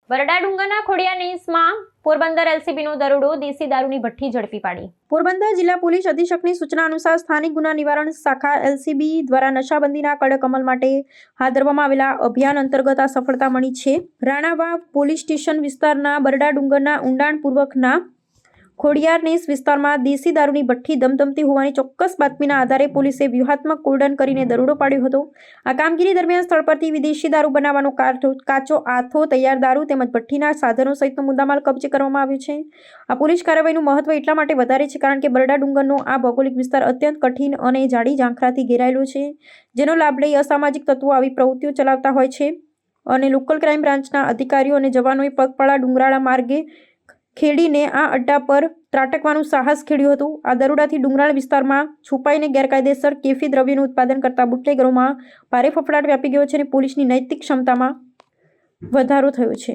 બરડા ડુંગરના ખોડિયાનીસમાં પોરબંદર એલસીબીનો દરોડો, દેશી દારૂની ભઠ્ઠી ઝડપી પાડી। પોરબંદર જિલ્લા પોલીસ અધિક્ષકની સૂચના અનુસાર સ્થાનિક ગુના નિવારણ શાખા એલસીબી દ્વારા નશાબંધીના કડક અમલ માટે હાથ ધરવામાં આવેલા અભિયાન અંતર્ગત આ સફળતા મળી છે। રાણાવાવ પોલીસ સ્ટેશન વિસ્તારના બરડા ડુંગરના ઊંડાણપૂર્વકના ખોડિયારનીસ વિસ્તારમાં દેશી દારૂની ભઠ્ઠી ધમધમતી હોવાની ચોક્કસ બાતમીના આધારે પોલીસે વ્યૂહાત્મક કોર્ડન કરીને દરોડો પાડ્યો હતો। આ કામગીરી દરમિયાન સ્થળ પરથી વિદેશી દારૂ બનાવવાનો કાચો આથો, તૈયાર દારૂ તેમજ ભઠ્ઠીના સાધનો સહિતનો મુદ્દામાલ કબજે કરવામાં આવ્યો છે। આ પોલીસ કાર્યવાહીનું મહત્વ એટલા માટે વધારે છે કારણ કે બરડા ડુંગરનો આ ભૌગોલિક વિસ્તાર અત્યંત કઠિન અને જાડી ઝાંખરાથી ઘેરાયેલો છે, જેનો લાભ લઈ અસામાજિક તત્વો આવી પ્રવૃત્તિઓ ચલાવતા હોય છે અને લોકલ ક્રાઇમ બ્રાન્ચના અધિકારીઓ અને જવાનોએ પગપાળા ડુંગરાળા માર્ગે ખેડીને આ અડ્ડા પર ત્રાટકવાનું સાહસ ખેડ્યું હતું। આ દરોડાથી ડુંગરાળ વિસ્તારમાં છુપાઈને ગેરકાયદેસર કેફી દ્રવ્યનું ઉત્પાદન કરતા બુટલેગરોમાં ભારે ફફડાટ વ્યાપી ગયો છે અને પોલીસની નૈતિક ક્ષમતામાં વધારો થયો છે।